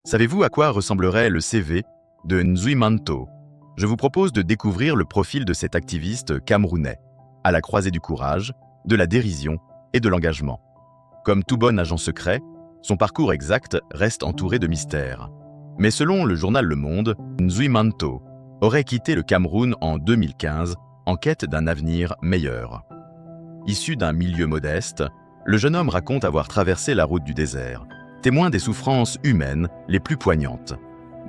Savez-vous à quoi ressemblerait le CV de Nzui Manto? Je vous propose de découvrir le profil de cet activiste camerounais, à la croisée du courage, de la dérision et de l'engagement. Comme tout bon agent secret, son parcours exact reste entouré de mystères. Mais selon le journal Le Monde, Nzui Manto aurait quitté le Cameroun en 2015 en quête d'un avenir meilleur. Issu d'un milieu modeste, le jeune homme raconte avoir traversé la route du désert, témoin des souffrances humaines les plus poignantes,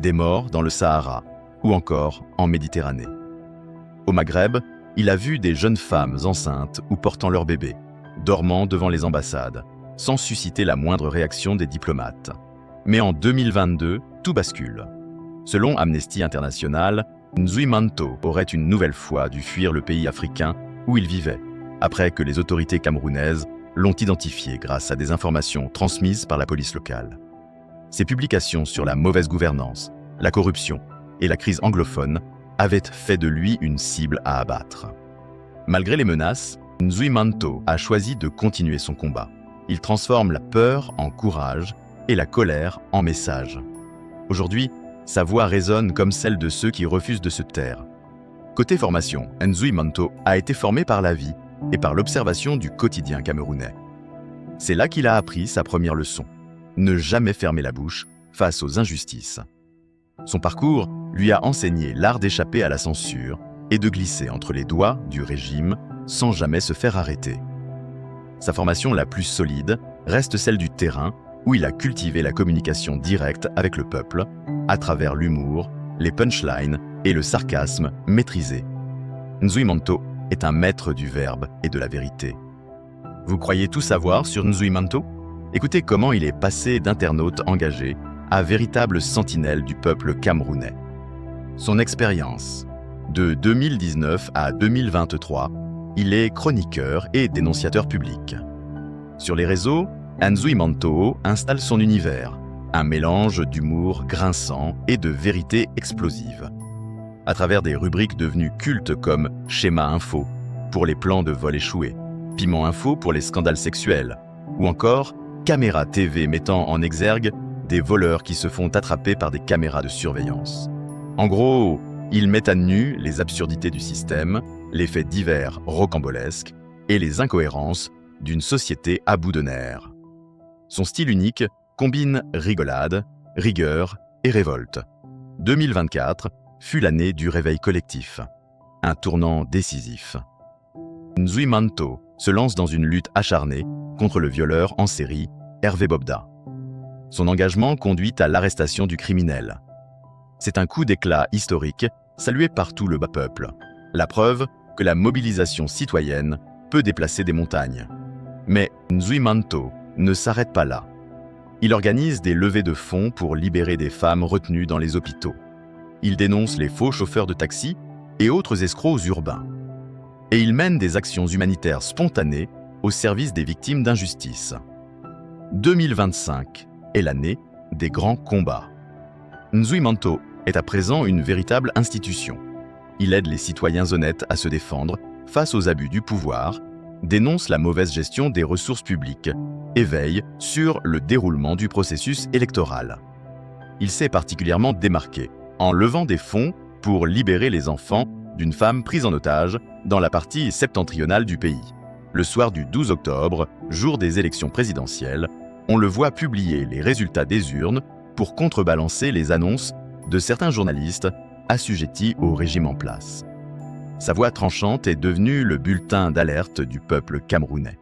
des morts dans le Sahara ou encore en Méditerranée. Au Maghreb, il a vu des jeunes femmes enceintes ou portant leur bébé, dormant devant les ambassades, sans susciter la moindre réaction des diplomates. Mais en 2022, tout bascule. Selon Amnesty International, Nzui Manto aurait une nouvelle fois dû fuir le pays africain où il vivait, après que les autorités camerounaises l'ont identifié grâce à des informations transmises par la police locale. Ses publications sur la mauvaise gouvernance, la corruption et la crise anglophone avaient fait de lui une cible à abattre. Malgré les menaces, Nzui Manto a choisi de continuer son combat. Il transforme la peur en courage et la colère en message. Aujourd'hui, sa voix résonne comme celle de ceux qui refusent de se taire. Côté formation, Nzui Manto a été formé par la vie et par l'observation du quotidien camerounais. C'est là qu'il a appris sa première leçon: ne jamais fermer la bouche face aux injustices. Son parcours lui a enseigné l'art d'échapper à la censure et de glisser entre les doigts du régime sans jamais se faire arrêter. Sa formation la plus solide reste celle du terrain, où il a cultivé la communication directe avec le peuple, à travers l'humour, les punchlines et le sarcasme maîtrisé. Nzui Manto est un maître du verbe et de la vérité. Vous croyez tout savoir sur Nzui Manto? Écoutez comment il est passé d'internaute engagé à véritable sentinelle du peuple camerounais. Son expérience. De 2019 à 2023, il est chroniqueur et dénonciateur public. Sur les réseaux, Nzui Manto installe son univers, un mélange d'humour grinçant et de vérité explosive. À travers des rubriques devenues cultes comme Schéma Info pour les plans de vol échoués, Piment Info pour les scandales sexuels, ou encore Caméra TV mettant en exergue des voleurs qui se font attraper par des caméras de surveillance. En gros, il met à nu les absurdités du système, les faits divers rocambolesques et les incohérences d'une société à bout de nerfs. Son style unique combine rigolade, rigueur et révolte. 2024 fut l'année du réveil collectif, un tournant décisif. Nzui Manto se lance dans une lutte acharnée contre le violeur en série Hervé Bobda. Son engagement conduit à l'arrestation du criminel. C'est un coup d'éclat historique salué par tout le bas peuple, la preuve que la mobilisation citoyenne peut déplacer des montagnes. Mais Nzui Manto ne s'arrête pas là. Il organise des levées de fonds pour libérer des femmes retenues dans les hôpitaux. Il dénonce les faux chauffeurs de taxi et autres escrocs urbains. Et il mène des actions humanitaires spontanées au service des victimes d'injustice. 2025 est l'année des grands combats. Nzui Manto est à présent une véritable institution. Il aide les citoyens honnêtes à se défendre face aux abus du pouvoir, dénonce la mauvaise gestion des ressources publiques et veille sur le déroulement du processus électoral. Il s'est particulièrement démarqué en levant des fonds pour libérer les enfants d'une femme prise en otage dans la partie septentrionale du pays. Le soir du 12 octobre, jour des élections présidentielles, on le voit publier les résultats des urnes pour contrebalancer les annonces de certains journalistes assujettis au régime en place. Sa voix tranchante est devenue le bulletin d'alerte du peuple camerounais.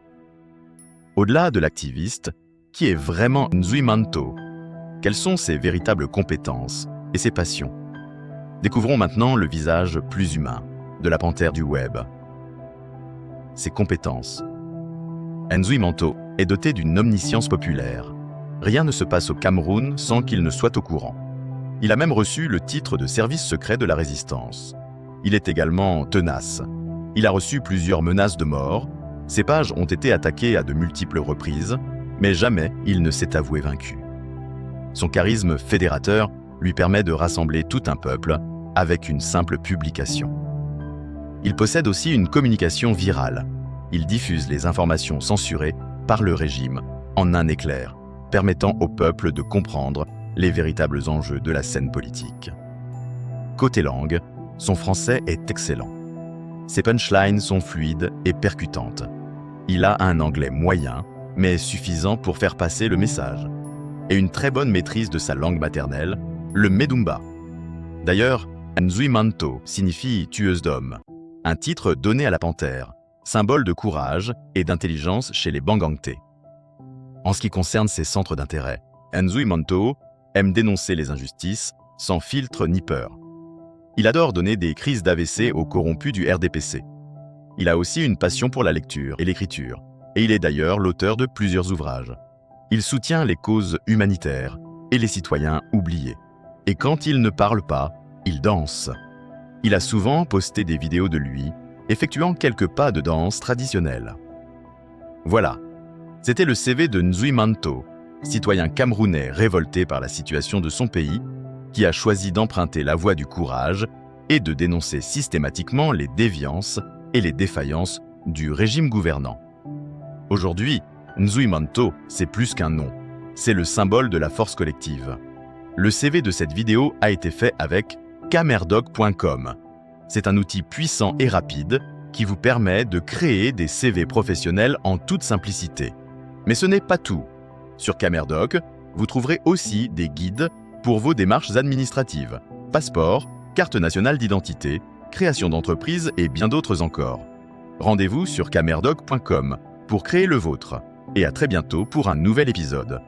Au-delà de l'activiste, qui est vraiment Nzui Manto? Quelles sont ses véritables compétences et ses passions? Découvrons maintenant le visage plus humain de la panthère du web. Ses compétences. Nzui Manto est doté d'une omniscience populaire. Rien ne se passe au Cameroun sans qu'il ne soit au courant. Il a même reçu le titre de service secret de la résistance. Il est également tenace. Il a reçu plusieurs menaces de mort. Ses pages ont été attaquées à de multiples reprises, mais jamais il ne s'est avoué vaincu. Son charisme fédérateur lui permet de rassembler tout un peuple avec une simple publication. Il possède aussi une communication virale. Il diffuse les informations censurées par le régime en un éclair, permettant au peuple de comprendre les véritables enjeux de la scène politique. Côté langue, son français est excellent. Ses punchlines sont fluides et percutantes. Il a un anglais moyen, mais suffisant pour faire passer le message. Et une très bonne maîtrise de sa langue maternelle, le Medumba. D'ailleurs, Nzuimanto signifie « tueuse d'hommes », un titre donné à la panthère, symbole de courage et d'intelligence chez les Bangangté. En ce qui concerne ses centres d'intérêt, Nzuimanto aime dénoncer les injustices sans filtre ni peur. Il adore donner des crises d'AVC aux corrompus du RDPC. Il a aussi une passion pour la lecture et l'écriture, et il est d'ailleurs l'auteur de plusieurs ouvrages. Il soutient les causes humanitaires et les citoyens oubliés. Et quand il ne parle pas, il danse. Il a souvent posté des vidéos de lui, effectuant quelques pas de danse traditionnels. Voilà, c'était le CV de Nzuimanto, citoyen camerounais révolté par la situation de son pays, qui a choisi d'emprunter la voie du courage et de dénoncer systématiquement les déviances et les défaillances du régime gouvernant. Aujourd'hui, Nzuimanto, c'est plus qu'un nom, c'est le symbole de la force collective. Le CV de cette vidéo a été fait avec camerdog.com. C'est un outil puissant et rapide qui vous permet de créer des CV professionnels en toute simplicité. Mais ce n'est pas tout. Sur Camerdog, vous trouverez aussi des guides pour vos démarches administratives, passeport, carte nationale d'identité, création d'entreprise et bien d'autres encore. Rendez-vous sur camerdog.com pour créer le vôtre. Et à très bientôt pour un nouvel épisode.